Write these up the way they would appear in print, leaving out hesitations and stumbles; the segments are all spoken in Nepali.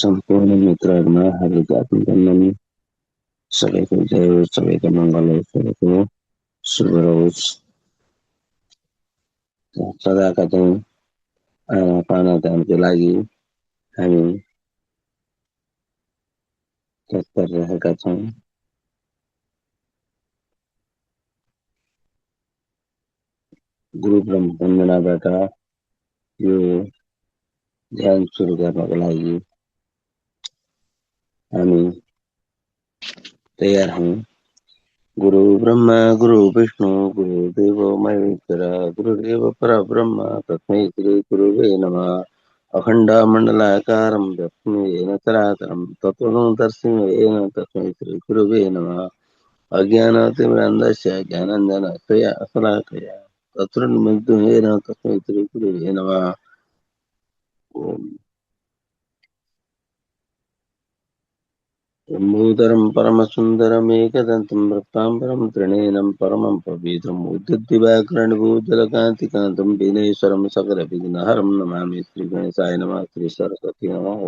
सम्पूर्ण मित्रहरूमा हार्दिक अभिनन्दन। सबैको जय होस्, सबैको मङ्गल होस्, सबैको शुभ रहोस्। सदाका चाहिँ पानादानको लागि हामी तत्पर रहेका छौँ। गुरु ब्रह्म वन्दनाबाट यो ध्यान सुरु गर्नको लागि हामी तयार हौँ। गुरु ब्रह्मा गुरु विष्णु गुरुदेवो महेश्वर गुरुदेव परब्रह्म तस्मै श्री गुरुवे नमः। अखण्डमण्डलाकारं व्याप्तं येन चराचरं तत्त्वं दर्शितं तस्मै श्री गुरुवे नमः। अज्ञानतिमिरान्धस्य ज्ञानाञ्जनशलाकया तत्त्वोन्मिलितं येन तस्मै श्री गुरुवे नमः। लम्बोदरं परमसुन्दरमेकदन्तं वक्ताम्बरं त्रिनयनं परमं पवित्रम् उद्धृतदिवाकरणभूषणकान्तिकान्तं विघ्नेश्वरं सकलविघ्नहरं नमामि। श्रीगणेशाय नमः। श्री सरस्वती नमः।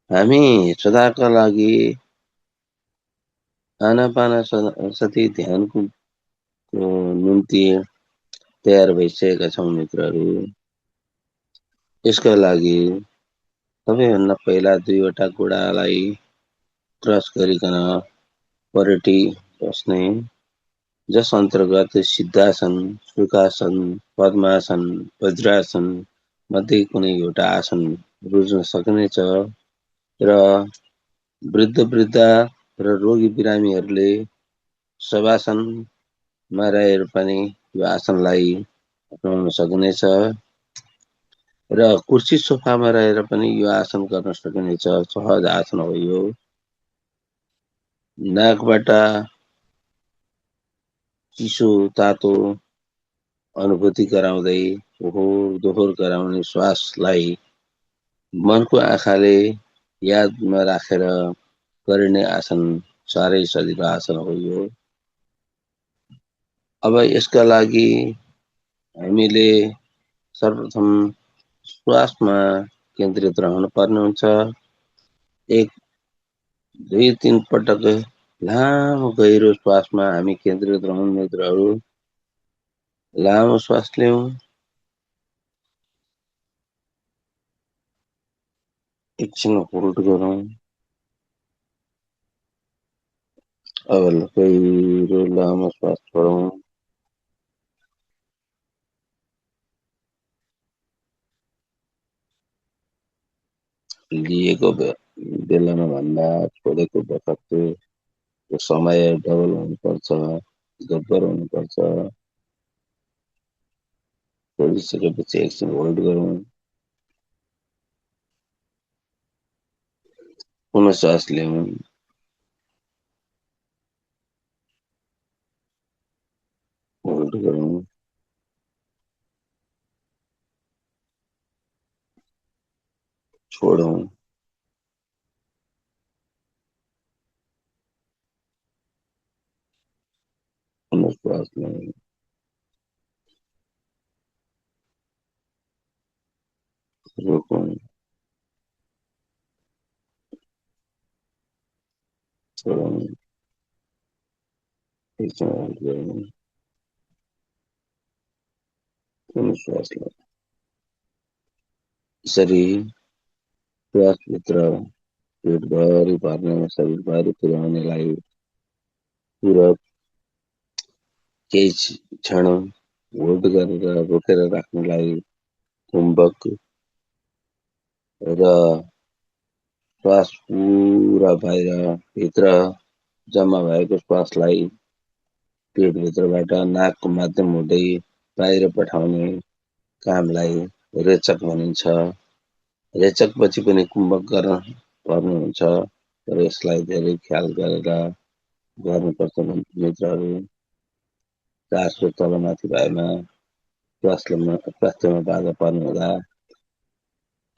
हामी सदाका लागि आनापानसति ध्यानको निम्ति तयार भइसकेका छौँ मित्रहरू। यसका लागि सबैभन्दा पहिला दुईवटा घोडालाई क्रस गरिकन परेटी बस्ने, जस अन्तर्गत सिद्धासन, सुखासन, पद्मासन, वज्रासन मध्ये कुनै एउटा आसन रुज्न सकिनेछ र वृद्ध र रोगी बिरामीहरूले शवासनमा रहेर पनि यो आसनलाई अपनाउन सकिनेछ र कुर्सी सोफामा रहेर पनि यो आसन गर्न सकिनेछ। सहज आसन हो यो। नाकबाट चिसो तातो अनुभूति गराउँदै दोहोर गराउने श्वासलाई मनको आँखाले यादमा राखेर गरिने आसन साह्रै सजिलो आसन हो यो। अब यसका लागि हामीले सर्वप्रथम श्वासमा केन्द्रित रहनु पर्ने हुन्छ। 1 2 3 पटक लामो गहिरो श्वासमा हामी केन्द्रित रहौँ मित्रहरू। लामो श्वास लियौँ। एकछिन होल्ड गरौँ। अब गहिरो लामो श्वास छोडौँ। लिएको बेलामा भन्दा छोडेको बखतको समय डबल हुनुपर्छ, गब्बर हुनुपर्छ। छोडिसकेपछि एकछिन होल्ड गरौँ। पुनः श्वास लियौँ। होल्ड गरौँ। छोडौँ। पुनः श्वास लियौँ। रोकौँ। छोडौँ। एकछिन होल्ड गरौँ। पुनः श्वास लियौँ। यसरी श्वासभित्र पेटभरि भर्ने, शरीरभरि पुर्याउनेलाई पुरा केही क्षण होल्ड गरेर रोकेर राख्नलाई कुम्भक र श्वास पुरा बाहिर भित्र जम्मा भएको श्वासलाई पेटभित्रबाट नाकको माध्यम हुँदै बाहिर पठाउने कामलाई रेचक भनिन्छ। रेचकपछि पनि कुम्भक गर्न पर्नुहुन्छ, तर यसलाई धेरै ख्याल गरेर गर्नुपर्छ मित्रहरू। 400 तलमाथि भएमा स्वास्थ्यमा बाधा पर्ने हुँदा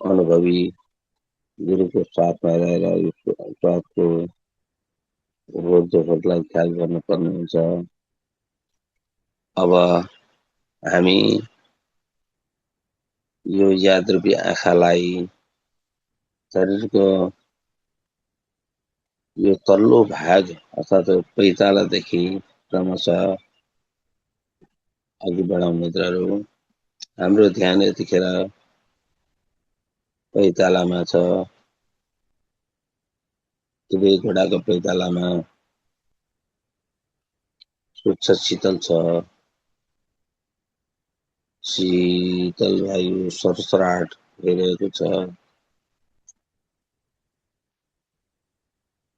अनुभवी गुरुको साथमा रहेर यो श्वासको रोकजोकलाई ख्याल गर्नुपर्ने हुन्छ। अब हामी यो यादरूपी आँखालाई शरीरको यो तल्लो भाग अर्थात् पैतालादेखि क्रमशः अघि बढाउँ मित्रहरू। हाम्रो ध्यान यतिखेर पैतालामा छ। दुवै घुँडाको पैतालामा स्वच्छ शीतल छ। शीतल वायु सरसराट भइरहेको छ।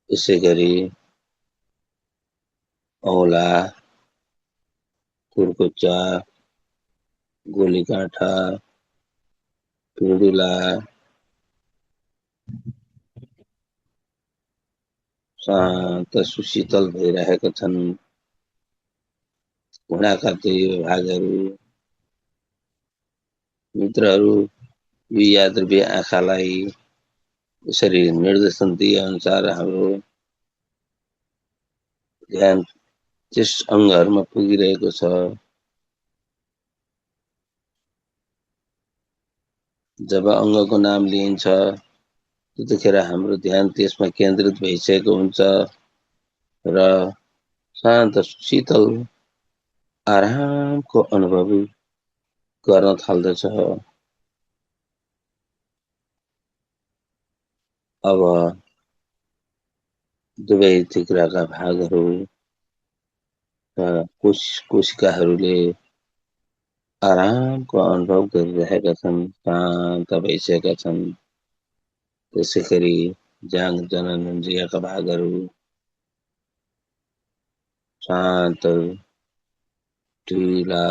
यसै गरी औँला, कुर्कुच्चा, गोलीकाँठा, पिँडुला शान्त सुशीतल भइरहेका छन्। घुँडाका दुई भागहरू मित्रहरू यो यादृव्य आँखालाई यसरी निर्देशन दिए अनुसार हाम्रो ध्यान त्यस अङ्गहरूमा पुगिरहेको छ। जब अङ्गको नाम लिइन्छ त्यतिखेर हाम्रो ध्यान त्यसमा केन्द्रित भइसकेको हुन्छ र शान्त शीतल आरामको अनुभव गर्न थाल्दछ। अब दुवै तिग्राका भागहरू र कोशिकाहरूले आरामको अनुभव गरिरहेका छन्, शान्त भइसकेका छन्। त्यसै गरी जाङ जननेन्द्रियका भागहरू शान्त ढिला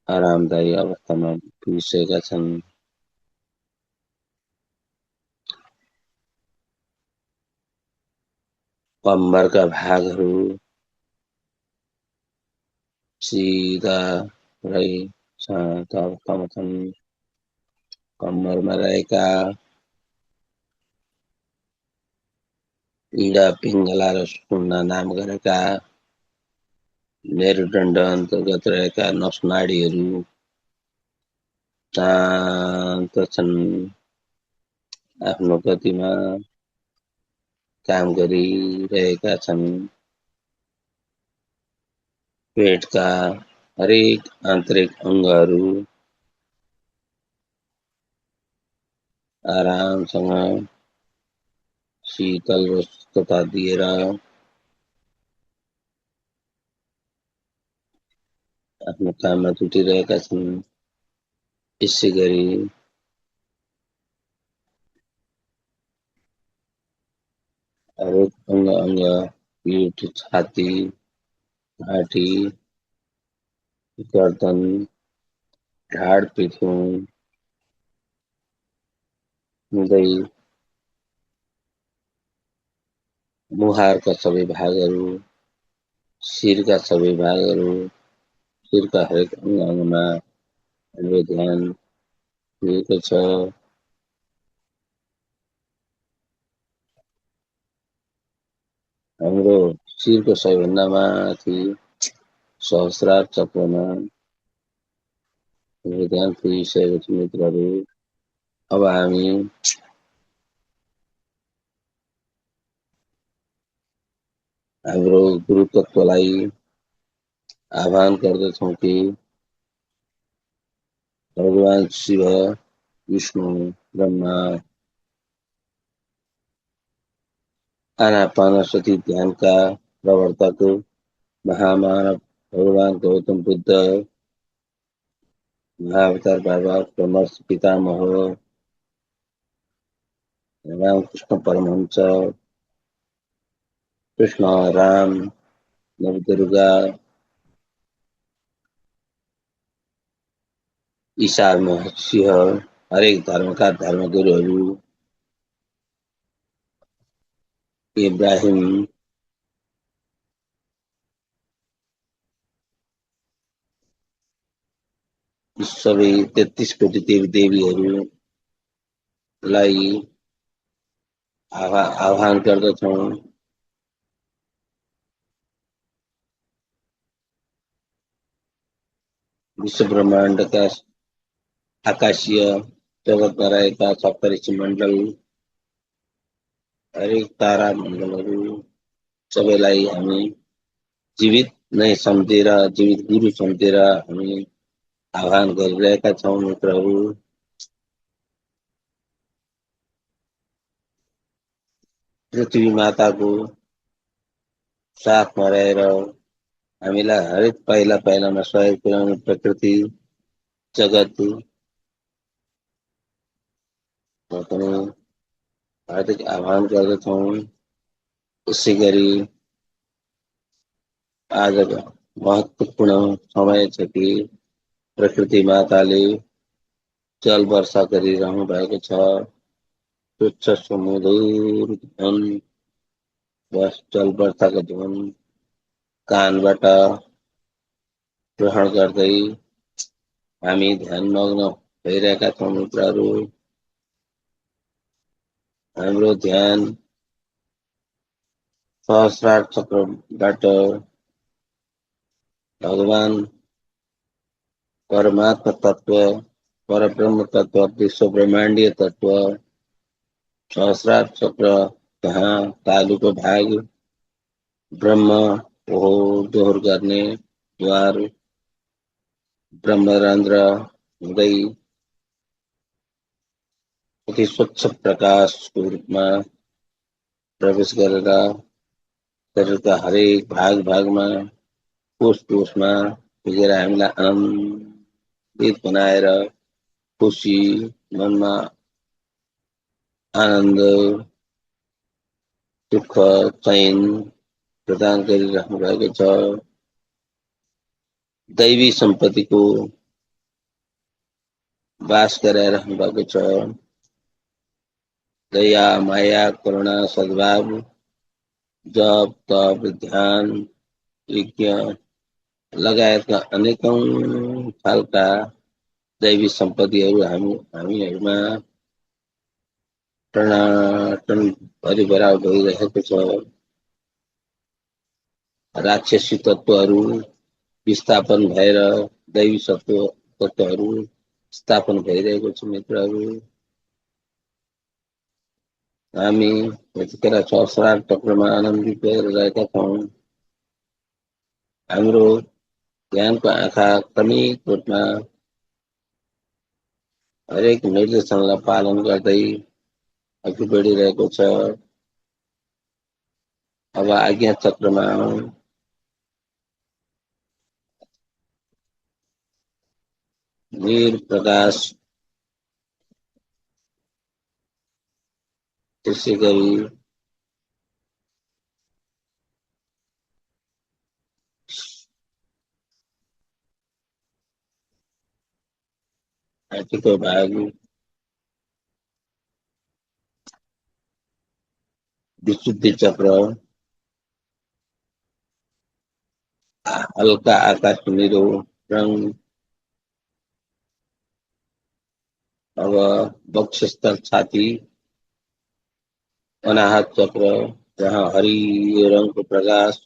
आरामदायी अवस्थामा पुगिसकेका छन्। कम्मरका भागहरू सिधा रही शान्त अवस्थामा छन्। कम्मरमा रहेका पीडा पिङ्गला र सुन्ना नाम गरेका मेरुदण्ड अन्तर्गत रहेका नसनाडीहरू शान्त छन्, आफ्नो गतिमा काम गरिरहेका छन्। पेटका हरेक आन्तरिक अङ्गहरू आरामसँग शीतल र सुस्थता दिएर आफ्नो काममा जुटिरहेका छन्। यसै गरी हरेक अङ्ग पीठ, छाती, घाँटी, गर्दन, ढाड पिठ्यौँ हुँदै मुहारका सबै भागहरू, शिरका सबै भागहरू, शिरका हरेक अङ्गमा हाम्रो ध्यान दिएको छ। हाम्रो शिरको सबैभन्दा माथि सहस्रार चक्रमा हाम्रो ध्यान पुगिसकेको छ मित्रहरू। अब हामी हाम्रो गुरुतत्त्वलाई आह्वान गर्दछौँ कि भगवान शिव, विष्णु, ब्रह्मा, आनापानसति ध्यानका प्रवर्तक महामानव भगवान गौतम बुद्ध, महाअवतार बाबा परमहंस पितामह रामकृष्ण परमहंस, कृष्ण, राम, नवदुर्गा, ईसा मसीह, हरेक धर्मका धर्मगुरुहरू, इब्राहिम, सबै 33 कोटी देवी देवीहरूलाई आह्वान गर्दछौँ। विश्व ब्रह्माण्डका आकाशीय जगतमा रहेका सप्तऋषि मण्डल, हरेक तारा मण्डलहरू सबैलाई हामी जीवित नै सम्झेर, जीवित गुरु सम्झेर हामी आह्वान गरिरहेका छौँ मित्रहरू। पृथ्वी माताको साथमा रहेर हामीलाई हरेक पाइलामा सहयोग पुर्याउने प्रकृति जगत पनि हार्दिक आह्वान गर्दछौँ। यसै गरी आजको महत्त्वपूर्ण समय छ कि प्रकृति माताले जल वर्षा गरिरहनु भएको छ। स्वच्छ सुमधुर धुन, जल वर्षाको धुन कानबाट ग्रहण गर्दै हामी ध्यानमग्न भइरहेका छौँ मित्रहरू। हाम्रो ध्यान सहस्रार चक्रबाट भगवान परमात्मा तत्व, परब्रह्म तत्व, विश्व ब्रह्माण्डीय तत्व, सहस्रार चक्र जहाँ तालुको भाग ब्रह्म हो दोहोर गर्ने द्वार ब्रह्मरन्ध्र हुँदै अति स्वच्छ प्रकाशको रूपमा प्रवेश गरेर शरीरका हरेक भागमा कोषमा पुगेर हामीलाई आनन्दित बनाएर खुसी मनमा आनन्द दुःख चैन प्रदान गरिराख्नु भएको छ। दैवी सम्पत्तिको वास गराइराख्नु भएको छ। दया माया करुणा सद्भाव जप तप ध्यान यज्ञ लगायतका अनेकौं खालका दैवी सम्पत्तिहरू हामीहरूमा टनाटन भरिभराउ भइरहेको छ। राक्षसी तत्त्वहरू विस्थापन भएर दैवी तत्त्वहरू स्थापन भइरहेको छ मित्रहरू। हामी यतिखेर सहस्रार चक्रमा आनन्दित भएर रहेका छौँ। हाम्रो ध्यानको आँखा क्रमिक रूपमा हरेक निर्देशनलाई पालन गर्दै अघि बढिरहेको छ। अब आज्ञा चक्रमा निरप्रकाश, त्यसै गरी छातीको भाग विशुद्धि चक्र, हल्का आकाश नीलो रंग, अब वक्षस्थल छाती अनाहत चक्र जहाँ हरियो रंगको प्रकाश,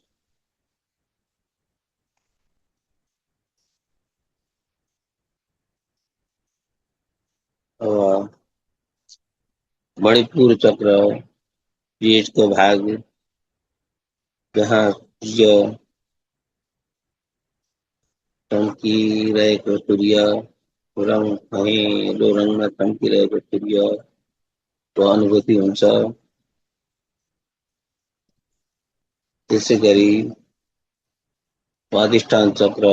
अब मणिपुर चक्र पेटको भाग जहाँ सूर्य चम्किरहेको सूर्य रंग पहेँलो रंगमा चम्किरहेको सूर्यको अनुभूति हुन्छ। त्यसै गरी स्वादिष्ठान चक्र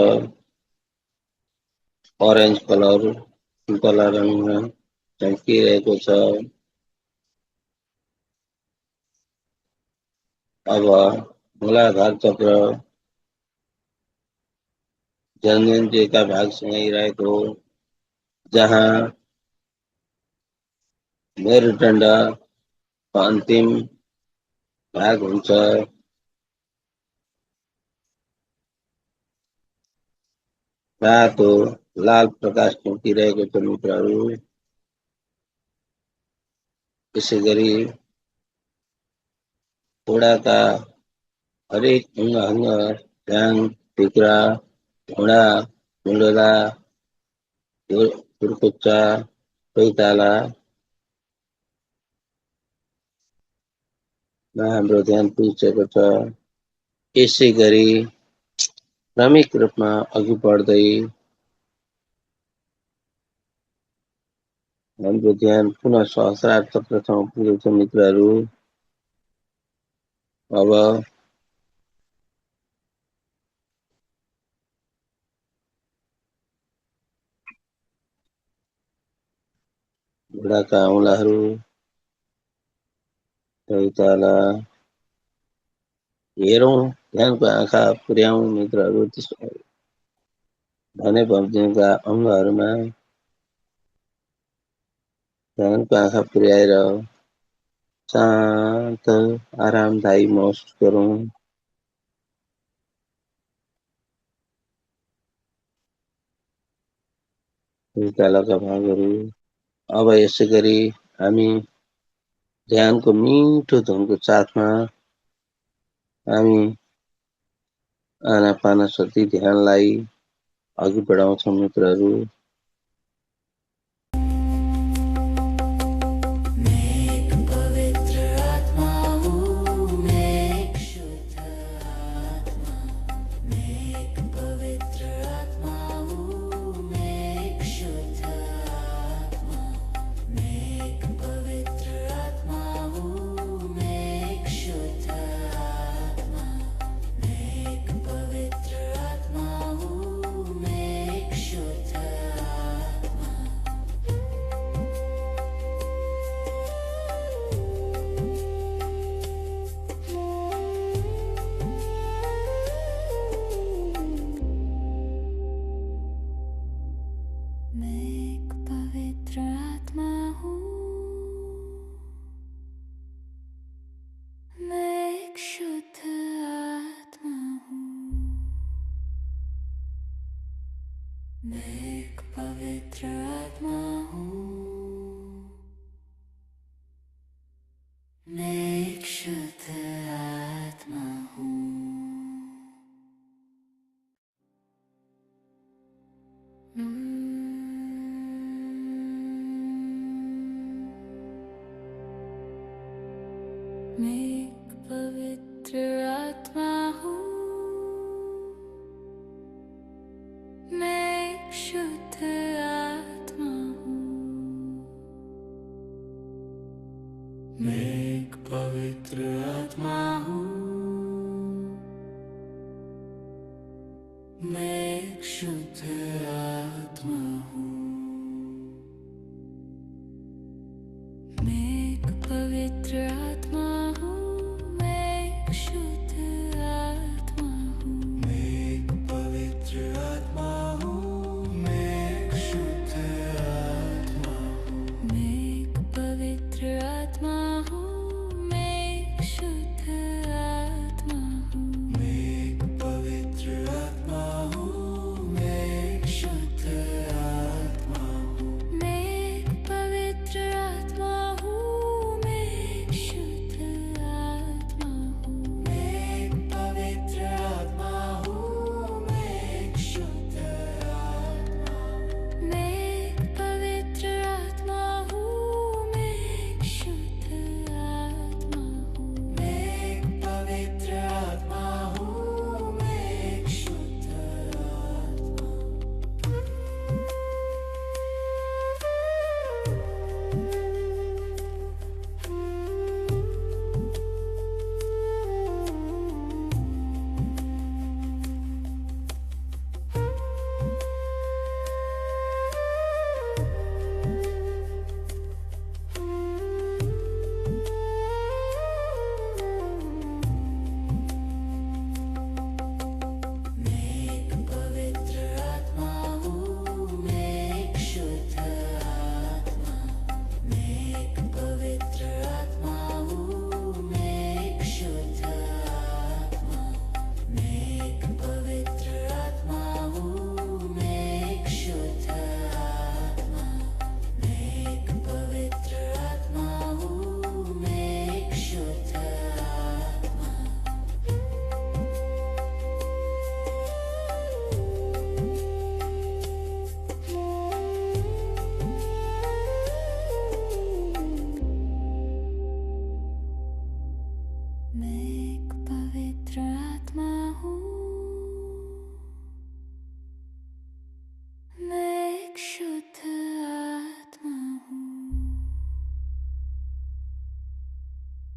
ऑरेंज कलर सुन्तला रंगमा चम्किरहेको छ। अब मूलाधार चक्र जननेन्द्रियका भागसँगै रहेको जहाँ मेरुदण्डको अन्तिम भाग हुन्छ। रातो लाल प्रकाश चम्किरहेको छ मित्रहरू। त्यसै गरी घोडाका हरेक अङ्ग ध्यान टुक्रा घोडा कुण्डला खुर्कुच्चा पैतालामा हाम्रो ध्यान पुगिसकेको छ। यसै गरी क्रमिक रूपमा अघि बढ्दै हाम्रो ध्यान पुनः सहस्रार चक्रसम्म पुगेको छ मित्रहरू। अब घुँडाका औँलाहरू पैताला हेरौँ, ध्यानको आँखा पुर्याउँ मित्रहरू। त्यसो भने बमोजिमका अङ्गहरूमा ध्यानको आँखा पुर्याएर शान्त आरामदायी महसुस गरौँ। पैतालाका भागहरू। अब यसै गरी हामी ध्यानको मिठो धुनको साथमा हामी आनापानसती ध्यानलाई अघि बढाउँछौँ मित्रहरू।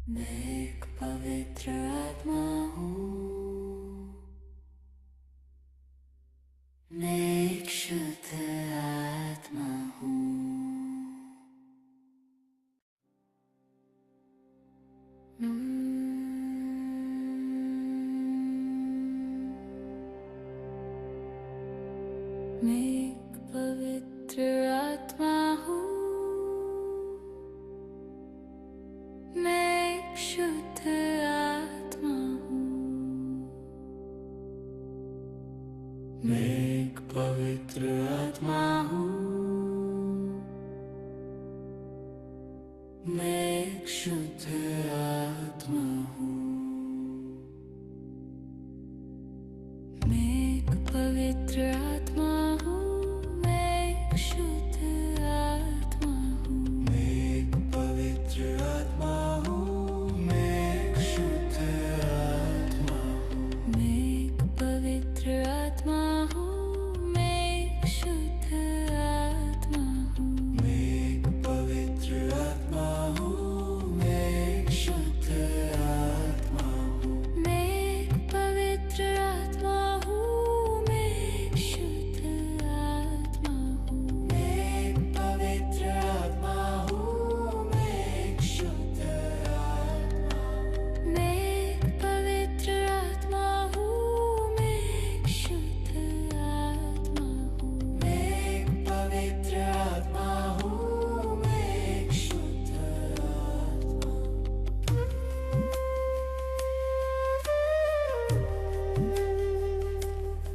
मैं एक पवित्र आत्मा हूँ, मैं एक शुद्ध आत्मा हूँ। मैं एक पवित्र आत्मा हूँ, मैं एक शुद्ध आत्मा हूँ। मैं एक पवित्र आत्मा हूँ, मैं एक शुद्ध आत्मा हूँ। मैं एक पवित्र आत्मा हूँ, मैं एक शुद्ध आत्मा हूँ। मैं एक पवित्र आत्मा हूँ, मैं एक शुद्ध आत्मा हूँ। मैं एक पवित्र आत्मा हूँ, मैं एक शुद्ध आत्मा हूँ। मैं एक पवित्र आत्मा हूँ, मैं एक शुद्ध आत्मा हूँ। मैं एक पवित्र आत्मा हूँ, मैं एक शुद्ध आत्मा हूँ। मैं एक पवित्र आत्मा हूँ, मैं एक शुद्ध आत्मा हूँ। मैं एक पवित्र आत्मा हूँ, मैं एक शुद्ध आत्मा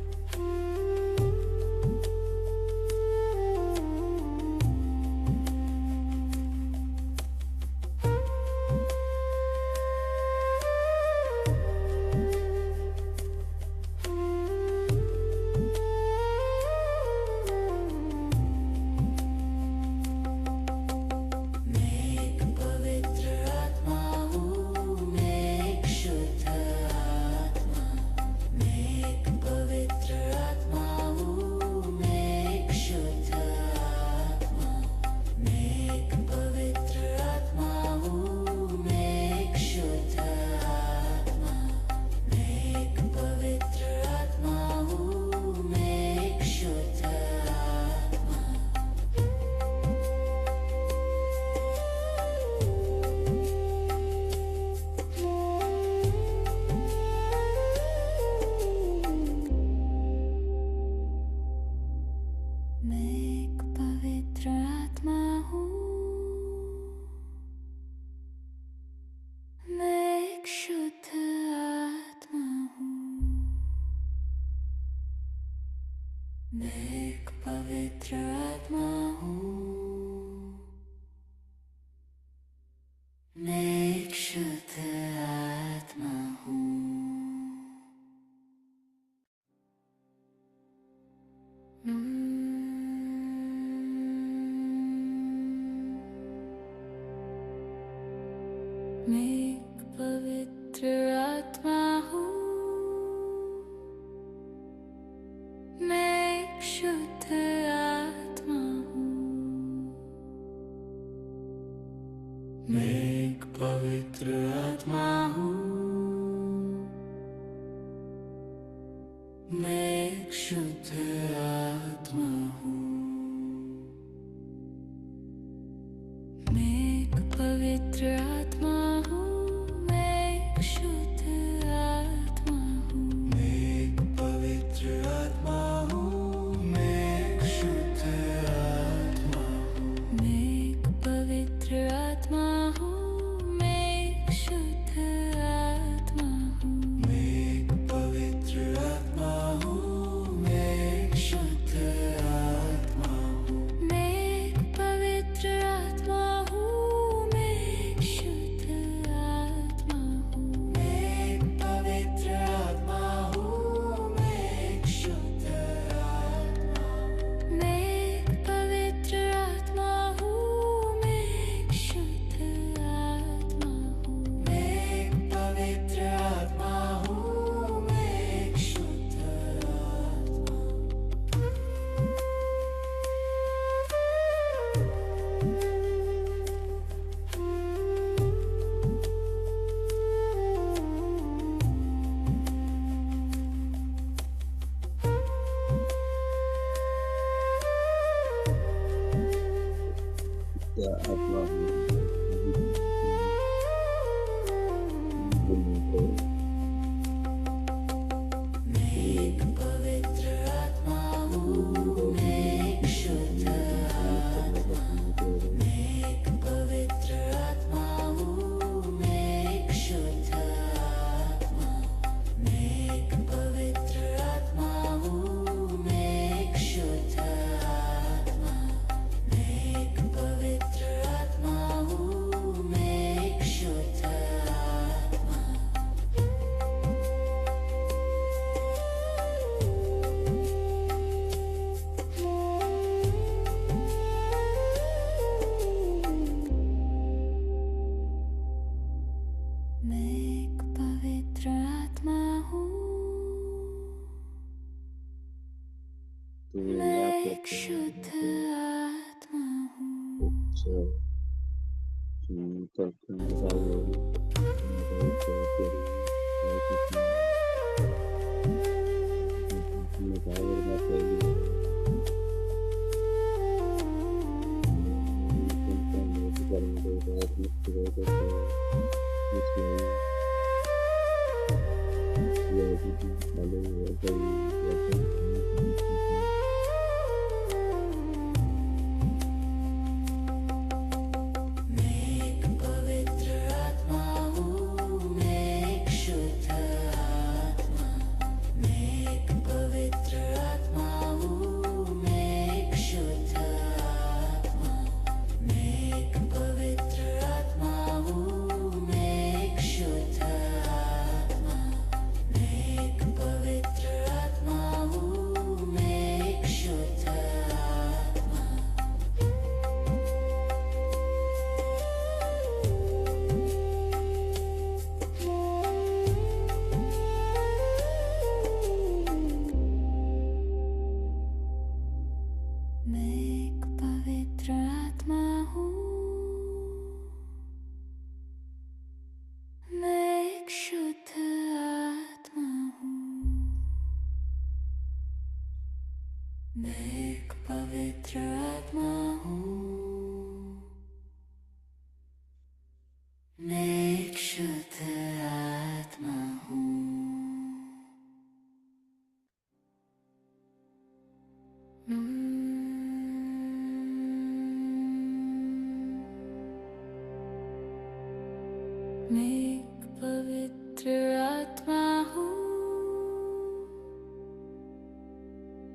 हूँ। मैं एक पवित्र आत्मा हूँ, मैं एक शुद्ध आत्मा मैं एक पवित्र आत्मा हूँ, मैं एक शुद्ध आत्मा। मैं एक पवित्र आत्मा हूँ, मैं एक शुद्ध आत्मा। मैं एक पवित्र आत्मा हूँ, मैं एक शुद्ध आत्मा। मैं एक पवित्र आत्मा हूँ, मैं एक शुद्ध आत्मा। मैं एक पवित्र आत्मा हूँ, मैं एक शुद्ध आत्मा हूँ। मैं एक पवित्र आत्मा हूँ, मैं एक शुद्ध आत्मा हूँ। मैं एक पवित्र आत्मा हूँ, मैं एक शुद्ध आत्मा हूँ। मैं एक पवित्र आत्मा हूँ, मैं एक शुद्ध आत्मा हूँ। मैं एक पवित्र आत्मा हूँ, मैं एक शुद्ध आत्मा हूँ। मैं एक पवित्र आत्मा हूँ, मैं एक शुद्ध आत्मा हूँ। मैं एक पवित्र आत्मा हूँ, मैं एक शुद्ध आत्मा हूँ। मैं एक पवित्र आत्मा हूँ, मैं एक शुद्ध आत्मा हूँ। मैं एक पवित्र आत्मा हूँ, मैं एक शुद्ध आत्मा हूँ। मैं एक पवित्र आत्मा हूँ, मैं एक शुद्ध आत्मा हूँ। मैं एक पवित्र आत्मा हूँ, मैं एक शुद्ध Talking about मैं एक पवित्र आत्मा हूँ, मैं एक शुद्ध आत्मा। मैं एक पवित्र आत्मा हूँ, मैं एक शुद्ध आत्मा। मैं एक पवित्र आत्मा हूँ, मैं एक शुद्ध आत्मा। मैं एक पवित्र आत्मा हूँ, मैं एक शुद्ध आत्मा। मैं एक पवित्र आत्मा हूँ, मैं एक शुद्ध आत्मा हूँ। मैं एक पवित्र आत्मा हूँ, मैं एक शुद्ध आत्मा हूँ। मैं एक पवित्र आत्मा हूँ,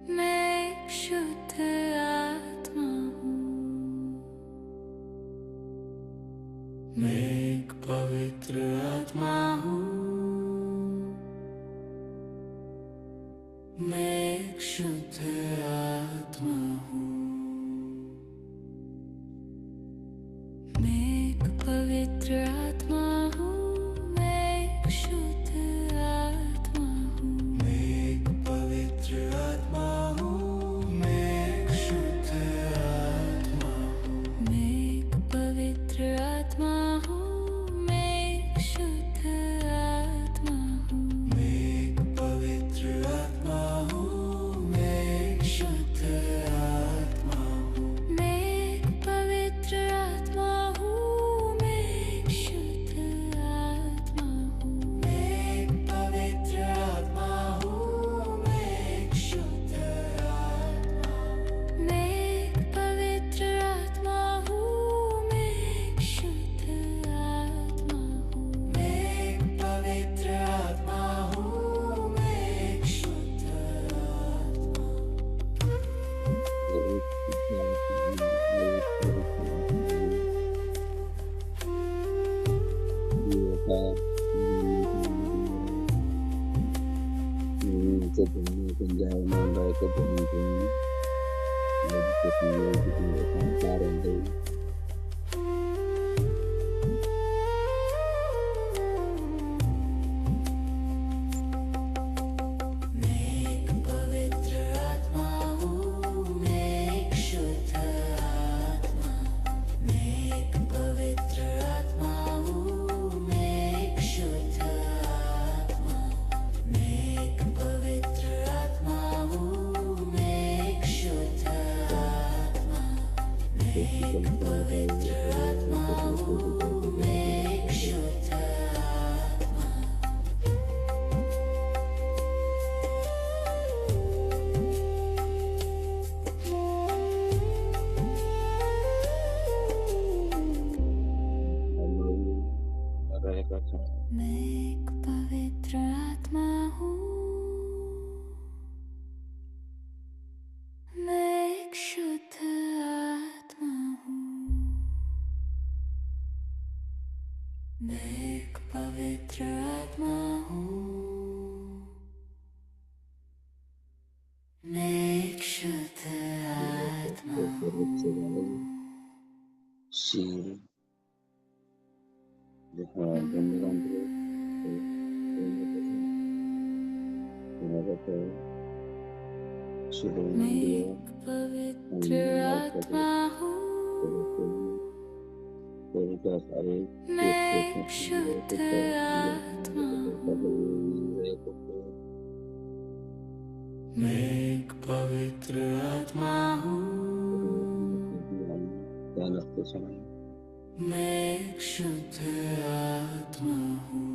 मैं एक शुद्ध आत्मा हूँ। मैं एक पवित्र आत्मा हूँ, मैं एक शुद्ध आत्मा हूँ। मैं एक पवित्र आत्मा हूँ, मैं एक शुद्ध आत्मा हूँ। मैं एक पवित्र आत्मा हूँ, मैं एक शुद्ध आत्मा हूँ। मैं एक पवित्र आत्मा हूँ, मैं एक शुद्ध आत्मा हूँ। मैं एक पवित्र आत्मा हूँ, मैं एक शुद्ध आत्मा हूँ। मैं एक पवित्र आत्मा हूँ, मैं एक शुद्ध आत्मा हूँ। मैं एक पवित्र आत्मा हूँ, मैं एक शुद्ध आत्मा हूँ। मैं एक पवित्र आत्मा हूँ, मैं एक शुद्ध आत्मा हूँ। मैं एक पवित्र आत्मा हूँ, मैं एक शुद्ध आत्मा हूँ। मैं एक पवित्र आत्मा हूँ, मैं एक शुद्ध आत्मा। मैं एक पवित्र आत्मा हूँ, मैं एक शुद्ध आत्मा। मैं एक पवित्र आत्मा हूँ, मैं एक शुद्ध आत्मा। मैं एक पवित्र आत्मा हूँ, मैं एक शुद्ध आत्मा। मैं एक पवित्र आत्मा हूँ, मैं एक शुद्ध आत्मा हूँ। मैं एक पवित्र आत्मा हूँ, मैं एक शुद्ध आत्मा हूँ। शील जहाँ गंधकांत्र मैं एक पवित्र आत्मा हूँ, मैं एक शुद्ध आत्मा हूँ। मैं एक पवित्र आत्मा हूँ। मैं एक शुद्ध आत्मा हूँ।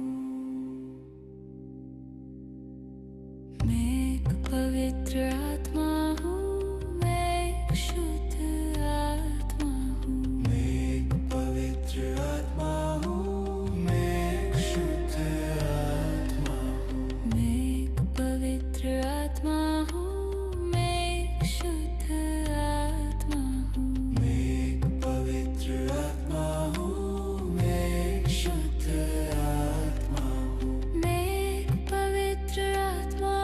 मैं एक पवित्र आत्मा हूँ। मैं एक शुद्ध आत्मा हूँ। मैं एक पवित्र आत्मा हूँ। मैं एक शुद्ध आत्मा हूँ। मैं एक पवित्र आत्मा हूँ। मैं एक शुद्ध आत्मा हूँ। मैं एक पवित्र आत्मा हूँ। मैं एक शुद्ध आत्मा हूँ। मैं एक पवित्र आत्मा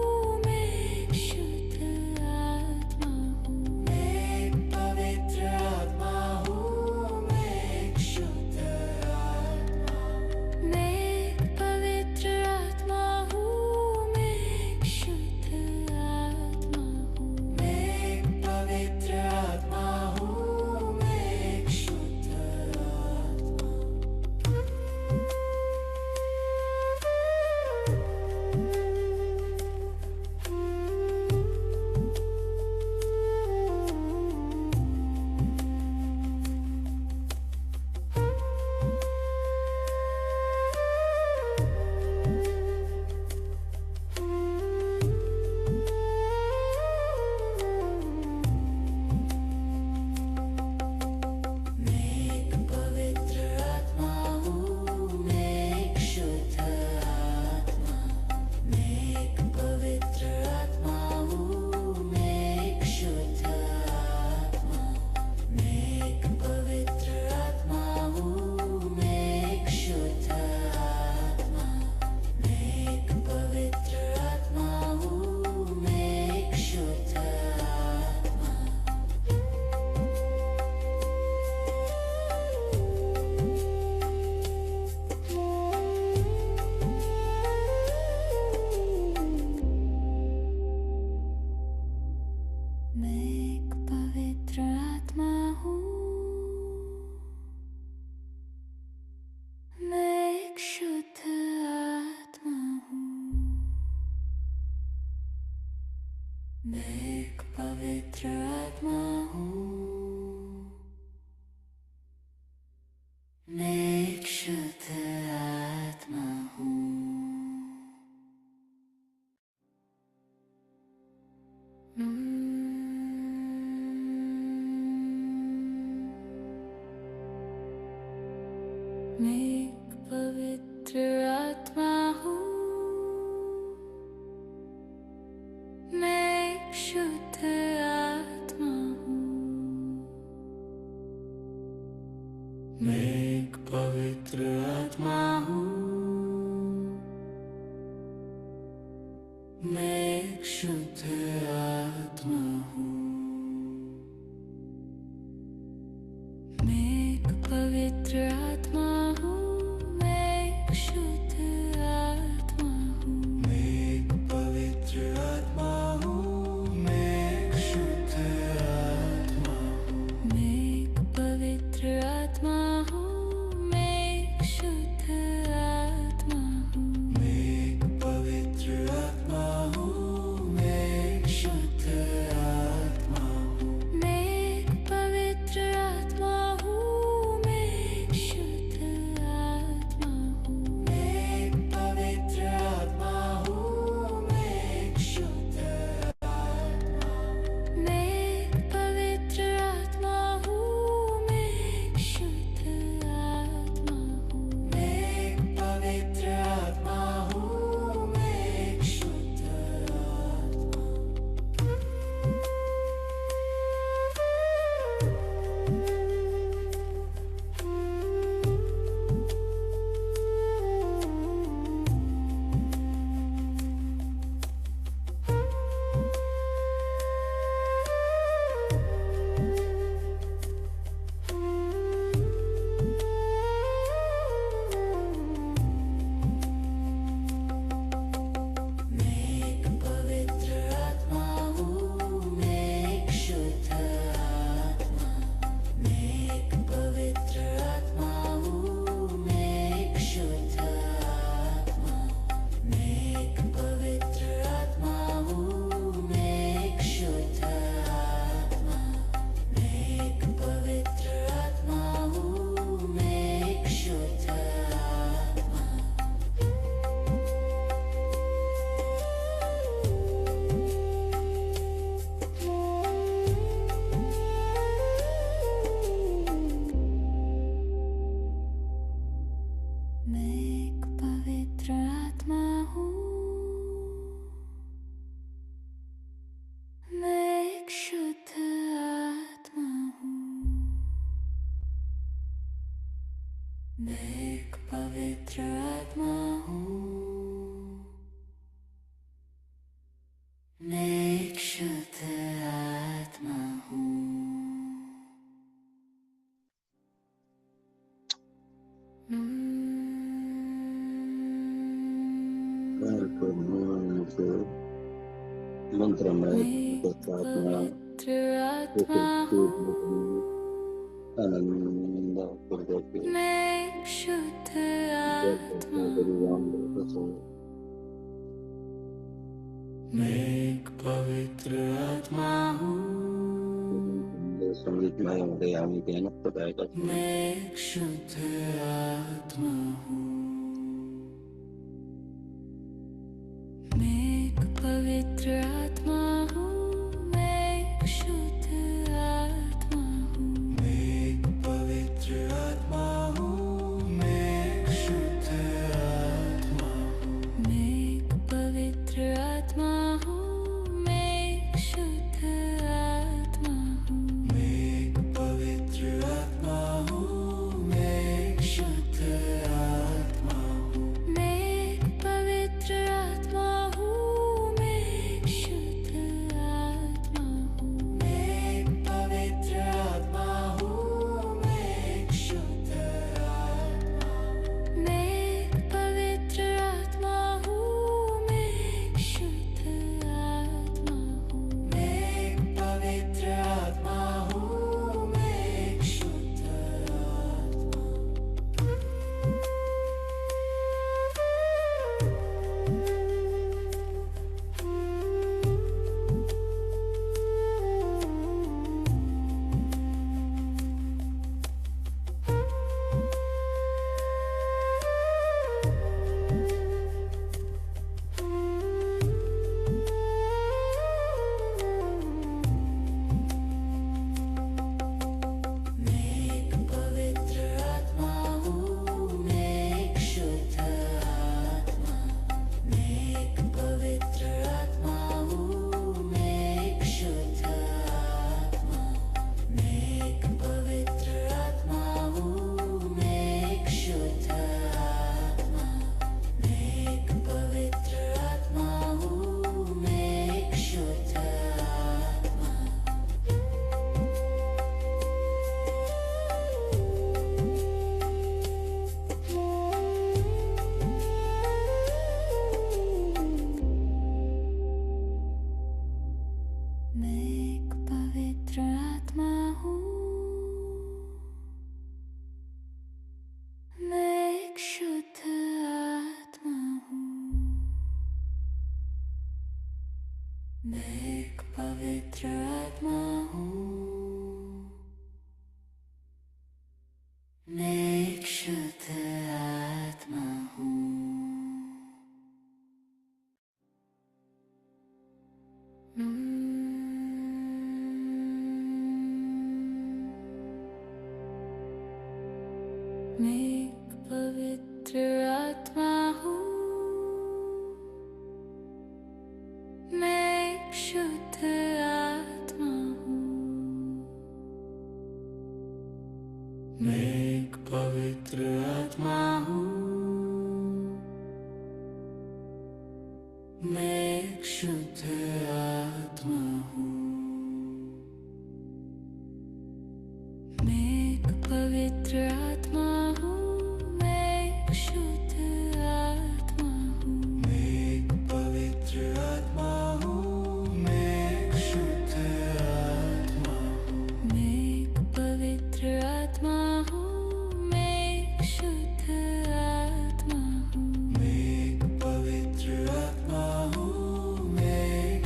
हूँ। मैं एक शुद्ध आत्मा हूँ। मैं एक पवित्र आत्मा हूँ। मैं एक शुद्ध आत्मा हूँ। मैं एक पवित्र आत्मा हूँ। मैं एक शुद्ध आत्मा हूँ। मैं एक पवित्र आत्मा हूँ। मैं एक शुद्ध आत्मा मैं एक पवित्र आत्मा हूँ। मैं एक शुद्ध आत्मा। मैं एक पवित्र आत्मा हूँ। मैं एक शुद्ध आत्मा। मैं एक पवित्र आत्मा हूँ। मैं एक शुद्ध आत्मा। मैं एक पवित्र आत्मा हूँ। मैं एक शुद्ध आत्मा। मैं एक पवित्र आत्मा हूँ। मैं एक शुद्ध आत्मा हूँ। मैं एक पवित्र आत्मा हूँ। मैं एक शुद्ध आत्मा हूँ। मैं एक पवित्र आत्मा हूँ। मैं एक शुद्ध आत्मा हूँ। मैं एक पवित्र आत्मा हूँ। मैं एक शुद्ध आत्मा हूँ। मैं एक पवित्र आत्मा हूँ। मैं एक शुद्ध आत्मा हूँ। मैं एक पवित्र आत्मा हूँ। मैं एक शुद्ध आत्मा हूँ। मैं एक पवित्र आत्मा हूँ। मैं एक शुद्ध मैं एक पवित्र आत्मा हूँ, मैं एक शुद्ध आत्मा हूँ। मंत्र में मैं एक आत्मा पवित्र आत्मा हूँ, आनंद पूर्वक मैं एक शुद्ध आत्मा हूँ। मैं एक पवित्र आत्मा हूँ, संगीतमय होते आम्ही ध्यान प्रदाय करतो. मैं एक शुद्ध आत्मा हूँ। मैं एक पवित्र आत्मा हूँ, मैं एक शुद्ध आत्मा हूँ। मैं एक पवित्र आत्मा हूँ, मैं एक शुद्ध आत्मा हूँ। मैं एक पवित्र आत्मा हूँ, मैं एक शुद्ध आत्मा हूँ। मैं एक पवित्र आत्मा हूँ, मैं एक शुद्ध आत्मा हूँ। मैं एक पवित्र आत्मा हूँ, मैं एक शुद्ध आत्मा हूँ। मैं एक पवित्र आत्मा हूँ, मैं एक शुद्ध आत्मा हूँ। मैं एक पवित्र आत्मा हूँ, मैं एक शुद्ध आत्मा हूँ। मैं एक पवित्र आत्मा हूँ, मैं एक शुद्ध आत्मा मैं एक पवित्र आत्मा हूँ, मैं एक शुद्ध आत्मा। मैं एक पवित्र आत्मा हूँ, मैं एक शुद्ध आत्मा। मैं एक पवित्र आत्मा हूँ, मैं एक शुद्ध आत्मा। मैं एक पवित्र आत्मा हूँ, मैं एक शुद्ध आत्मा। मैं एक पवित्र आत्मा हूँ, मैं एक शुद्ध आत्मा हूँ। मैं एक पवित्र आत्मा हूँ, मैं एक शुद्ध आत्मा हूँ। मैं एक पवित्र आत्मा हूँ, मैं एक शुद्ध आत्मा हूँ। मैं एक पवित्र आत्मा हूँ, मैं एक शुद्ध आत्मा हूँ। मैं एक पवित्र आत्मा हूँ, मैं एक शुद्ध आत्मा हूँ। मैं एक पवित्र आत्मा हूँ, मैं एक शुद्ध आत्मा हूँ। मैं एक पवित्र आत्मा हूँ, मैं एक शुद्ध आत्मा हूँ। मैं एक पवित्र आत्मा हूँ, मैं एक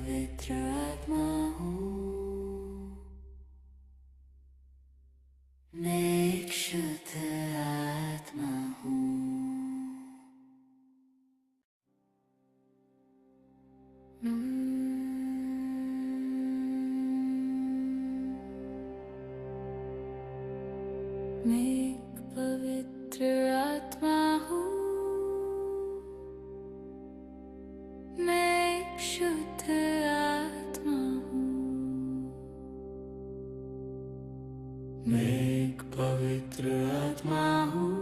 पवित्र आत्मा हूँ, मैं एक शुद्ध आत्मा हूँ। मैं एक पवित्र आत्मा हूँ, मैं एक शुद्ध आत्मा हूँ। मैं एक पवित्र आत्मा हूँ,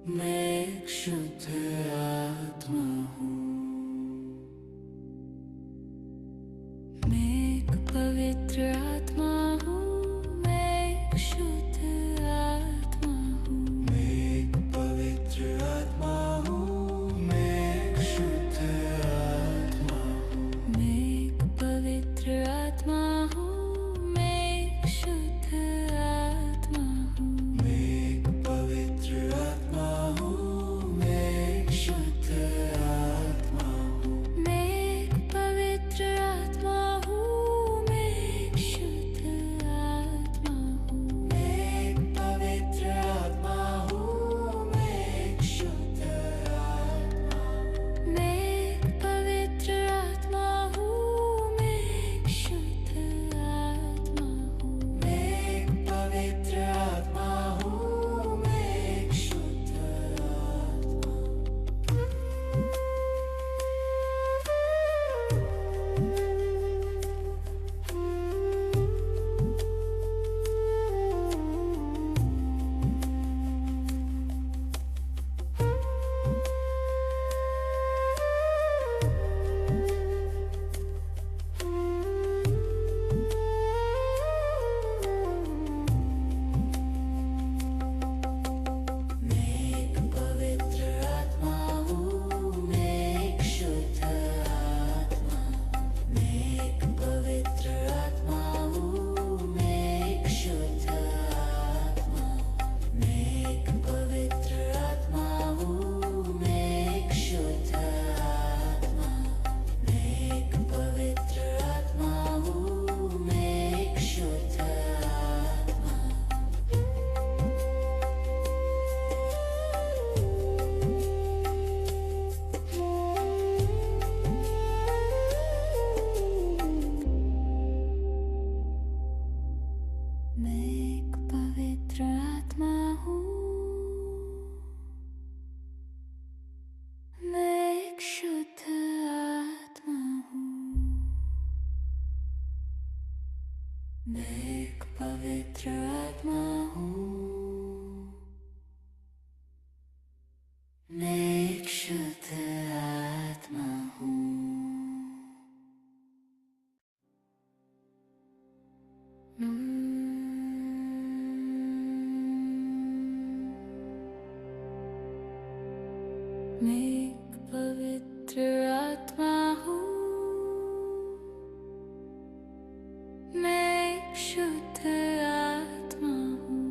मैं एक शुद्ध आत्मा हूँ। मैं एक पवित्र आत्मा हूँ, मैं एक शुद्ध आत्मा हूँ। मैं एक पवित्र आत्मा हूँ, मैं एक शुद्ध आत्मा हूँ। मैं एक पवित्र आत्मा हूँ, मैं एक शुद्ध आत्मा हूँ। मैं एक पवित्र आत्मा हूँ, मैं एक शुद्ध आत्मा हूँ। मैं एक पवित्र आत्मा हूँ, मैं एक शुद्ध आत्मा हूँ। मैं एक पवित्र आत्मा हूँ, मैं एक शुद्ध आत्मा हूँ। मैं एक पवित्र आत्मा हूँ, मैं एक शुद्ध आत्मा हूँ। मैं एक पवित्र आत्मा हूँ, मैं एक शुद्ध आत्मा मैं एक पवित्र आत्मा हूँ, मैं एक शुद्ध आत्मा। मैं एक पवित्र आत्मा हूँ, मैं एक शुद्ध आत्मा। मैं एक पवित्र आत्मा हूँ, मैं एक शुद्ध आत्मा। मैं एक पवित्र आत्मा हूँ, मैं एक शुद्ध आत्मा। मैं एक पवित्र आत्मा हूँ, मैं एक शुद्ध आत्मा हूँ। मैं एक पवित्र आत्मा हूँ, मैं एक शुद्ध आत्मा हूँ। मैं एक पवित्र आत्मा हूँ, मैं एक शुद्ध आत्मा हूँ।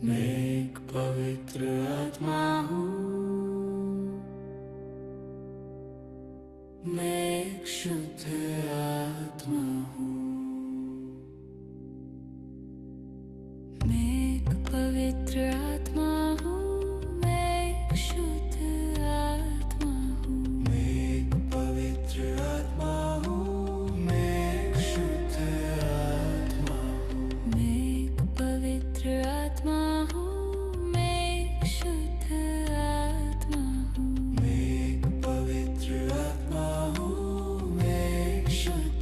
मैं एक पवित्र आत्मा हूँ, मैं एक शुद्ध आत्मा हूँ। मैं एक पवित्र आत्मा हूँ, मैं एक शुद्ध आत्मा हूँ। मैं एक पवित्र आत्मा हूँ, मैं एक शुद्ध आत्मा हूँ। मैं एक पवित्र आत्मा हूँ, मैं एक शुद्ध आत्मा हूँ। मैं एक पवित्र आत्मा हूँ, मैं एक शुद्ध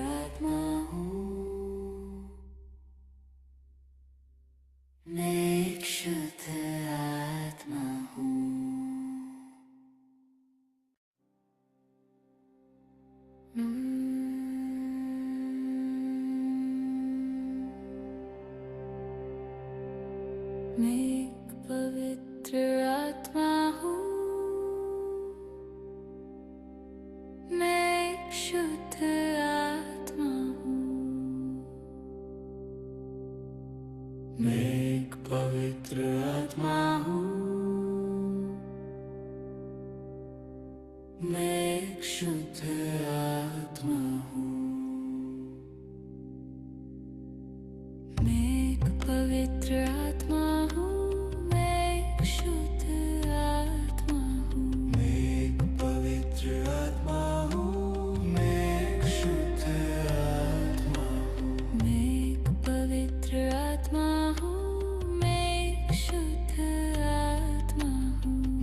आत्मा हूँ मैं एक शुद्ध आत्मा हूँ मैं एक पवित्र आत्मा हूँ मैं एक शुद्ध आत्मा हूँ मैं एक पवित्र आत्मा हूँ मैं एक शुद्ध आत्मा हूँ मैं एक पवित्र आत्मा हूँ मैं एक शुद्ध आत्मा हूँ मैं एक पवित्र आत्मा हूँ मैं एक शुद्ध आत्मा हूँ मैं एक पवित्र आत्मा हूँ मैं एक शुद्ध आत्मा हूँ मैं एक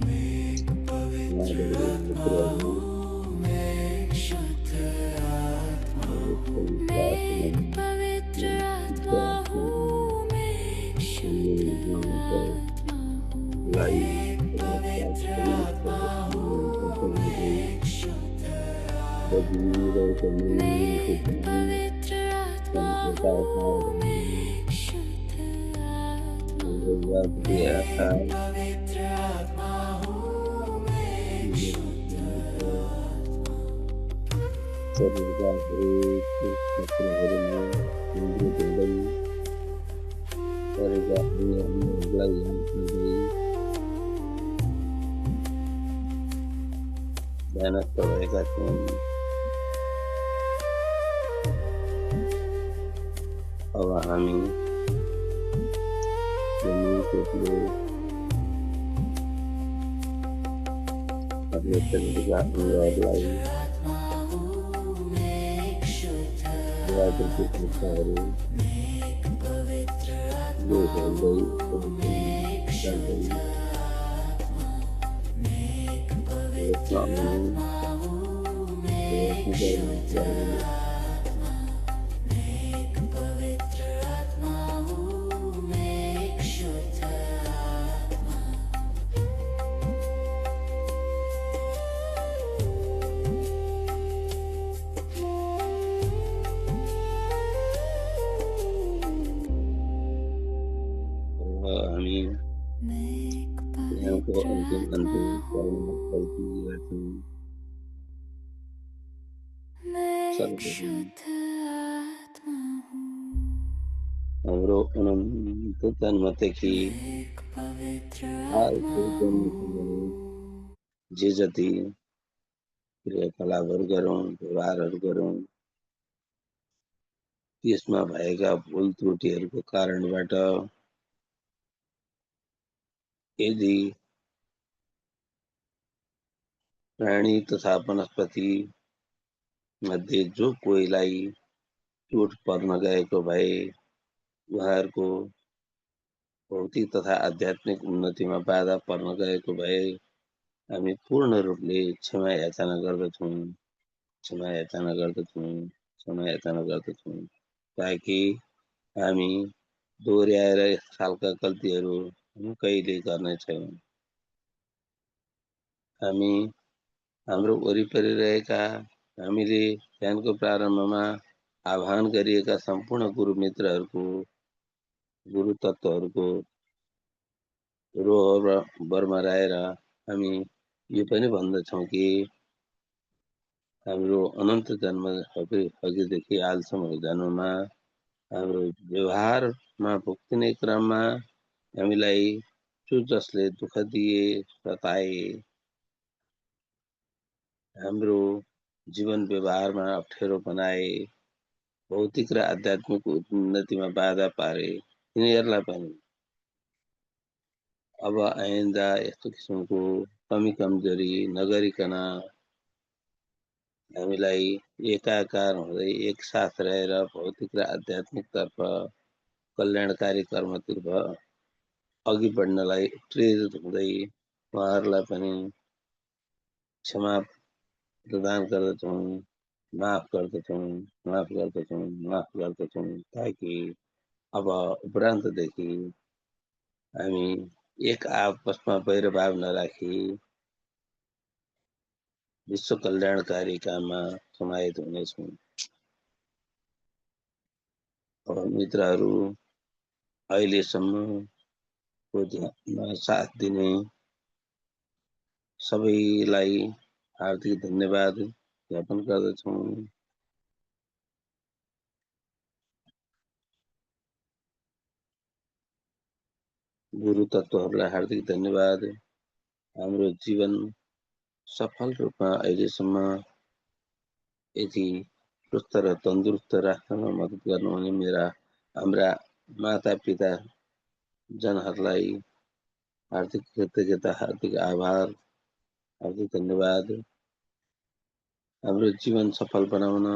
पवित्र आत्मा हूँ मैं एक शुद्ध आत्मा हूँ मैं एक पवित्र आत्मा हूँ मैं एक शुद्ध आत्मा हूँ मैं एक पवित्र आत्मा हूँ मैं एक शुद्ध मैं एक पवित्र आत्मा हूँ मैं एक शुद्ध आत्मा मैं एक पवित्र आत्मा हूँ मैं एक शुद्ध आत्मा शरीरका हरेक क्षेत्रहरूमा केन्द्रित हुँदै शरीरका अन्य अङ्गहरूलाई याद गर्दै ध्यानस्थ भएका छौँ। अब हामी जमिनकोले आफ्नो शरीरका अङ्गहरूलाई प्राकृतिक मुद्दाहरू जोड्दै गर्दै यसमा हामी यहाँको अन्तिम चरणमा फर्किएका छौँ। हाम्रो अनन्त जन्मदेखि हालको जन्मसम्म जे जति क्रियाकलापहरू गरौँ व्यवहारहरू गरौँ त्यसमा भएका भुल त्रुटिहरूको कारणबाट यदि प्राणी तथा वनस्पति मध्ये जो कोहीलाई चोट पर्न गएको भए उहाँहरूको भौतिक तथा आध्यात्मिक उन्नतिमा बाधा पर्न गएको भए हामी पूर्ण रूपले क्षमा याचना गर्दछौँ ताकि हामी दोहोऱ्याएर यस खालका गल्तीहरू कहिले गर्ने छैनौँ। हामी हाम्रो वरिपरि रहेका हामीले ध्यानको प्रारम्भमा आह्वान गरिएका सम्पूर्ण गुरु मित्रहरूको गुरु तत्त्वहरूको रोह र बरमराएर हामी यो पनि भन्दछौँ कि हाम्रो अनन्त जन्म अघिदेखि हालसम्मको जन्ममा हाम्रो व्यवहारमा भुक्तिने क्रममा हामीलाई जो जसले दुःख दिए सताए हाम्रो जीवन व्यवहारमा अप्ठ्यारो बनाए भौतिक र आध्यात्मिक उन्नतिमा बाधा पारे तिनीहरूलाई पनि अब आइन्दा यस्तो किसिमको कमी कमजोरी नगरिकन हामीलाई एकाकार हुँदै एकसाथ रहेर भौतिक र आध्यात्मिकतर्फ कल्याणकारी कर्मतर्फ अघि बढ्नलाई प्रेरित हुँदै उहाँहरूलाई पनि क्षमा प्रदान गर्दछौँ। माफ गर्दछौँ, माफ गर्दछौँ, माफ गर्दछौँ, ताकि अब उपरान्तदेखि हामी एक आपसमा वैरभाव नराखी विश्व कल्याणकारी काममा समाहित हुनेछौँ। अब मित्रहरू, अहिलेसम्मको ध्यानमा साथ दिने सबैलाई हार्दिक धन्यवाद ज्ञापन गर्दछौँ। गुरु तत्त्वहरूलाई हार्दिक धन्यवाद। हाम्रो जीवन सफल रूपमा अहिलेसम्म यति स्वस्थ र तन्दुरुस्त राख्नमा मद्दत गर्नुहुने हाम्रा माता पिता जनहरूलाई हार्दिक कृतज्ञता, हार्दिक आभार, हार्दिक धन्यवाद। हाम्रो जीवन सफल बनाउन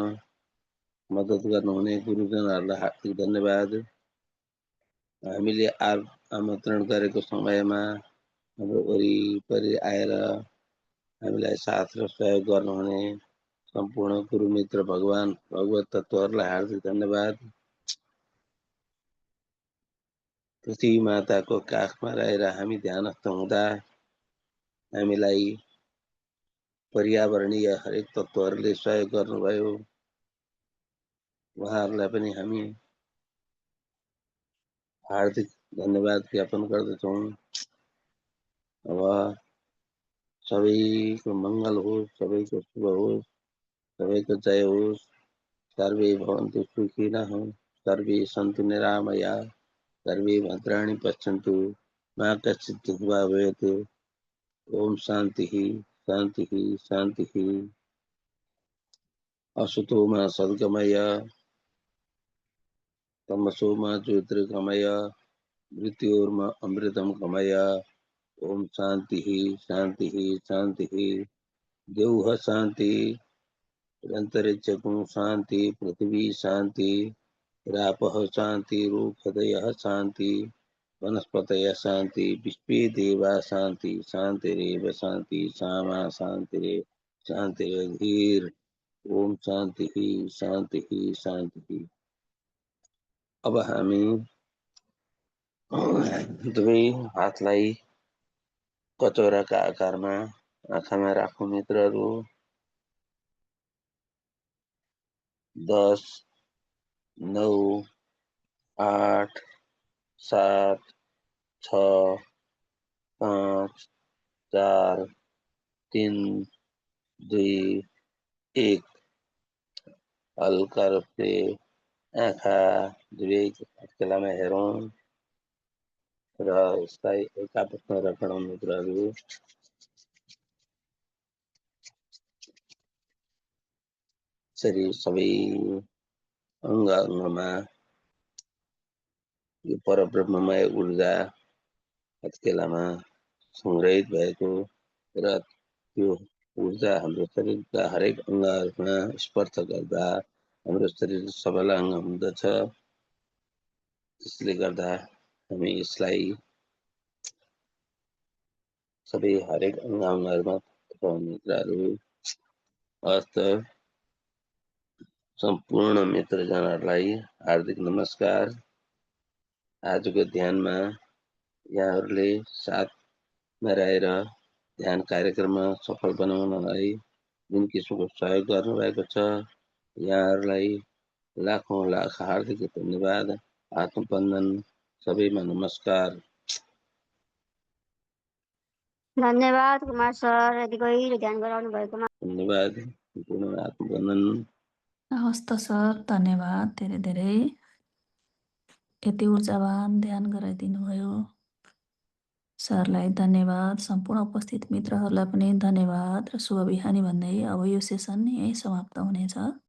मद्दत गर्नुहुने गुरुजनहरूलाई हार्दिक धन्यवाद। हामीले आमन्त्रण गरेको समयमा हाम्रो वरिपरि आएर हामीलाई साथ र सहयोग गर्नुहुने सम्पूर्ण गुरु मित्र भगवान भगवत तत्त्वहरूलाई हार्दिक धन्यवाद। पृथ्वी माताको काखमा रहेर हामी ध्यानस्थ हुँदा हामीलाई पर्यावरणीय हरेक तत्त्वहरूले सहयोग गर्नुभयो। उहाँहरूलाई पनि हामी हार्दिक धन्यवाद ज्ञापन गर्दछौँ। अब सबैको मङ्गल होस्, सबैको शुभ होस्, सबैको जय होस्। सर्वे भवन्तु सुखिनः, सर्वे सन्तु निरामयाः, सर्वे भद्राणि पश्यन्तु, मा कश्चित् दुःखभाग् भवेत्। ओम शान्तिः शान्तिः शान्तिः। असतो मा सद्गमय, तमसो मा ज्योतिर्गमय, मृत्योर्मा अमृतं गमय। ओम शान्तिः शान्तिः शान्तिः। द्यौः शान्ति, अन्तरिक्षं शान्ति, पृथिवी शान्ति, रापः शान्ति, रूपदयः शान्ति, वनस्पतयः शान्ति, विश्वे देवा शान्ति, शान्तिरेव शान्ति, सामा शान्तिरेव शान्तिरधीर्। ओम शान्तिः शान्तिः शान्तिः। अब हामी दुवै हातलाई कचौराका आकारमा आँखामा राखौँ मित्रहरू। 10, 9, 8, 7, 6, 5, 4, 3, 2, 1। हल्का रूपले आँखा दुवै हत्केलामा हेरौँ र यसलाई एक आपसमा राखौँ मित्रहरू। शरीर सबै अङ्गमा यो परब्रह्ममय ऊर्जा हत्केलामा सङ्ग्रहित भएको र त्यो ऊर्जा हाम्रो शरीरका हरेक अङ्गहरूमा स्पर्श गर्दा हाम्रो शरीर सबल अङ्ग हुँदछ। त्यसले गर्दा हामी यसलाई सबै हरेक अङ्गहरूमा मित्रहरू। हस्त सम्पूर्ण मित्रजनहरूलाई हार्दिक नमस्कार। आजको ध्यानमा यहाँहरूले साथमा रहेर ध्यान कार्यक्रममा सफल बनाउनलाई जुन किसिमको सहयोग गर्नुभएको छ, यहाँहरूलाई लाखौँ लाख हार्दिक धन्यवाद। आत्मबन्धन। सबैमा नमस्कार। धन्यवाद कुमार सर, यति गहिरो ध्यान गराउनु भएकोमा धन्यवाद। सम्पूर्ण आत्मबन्धन। हस्त सर, धन्यवाद धेरै धेरै। यति ऊर्जावान ध्यान गराइदिनु भयो सरलाई धन्यवाद। सम्पूर्ण उपस्थित मित्रहरूलाई पनि धन्यवाद र शुभ बिहानी भन्दै अब यो सेसन यही समाप्त हुनेछ।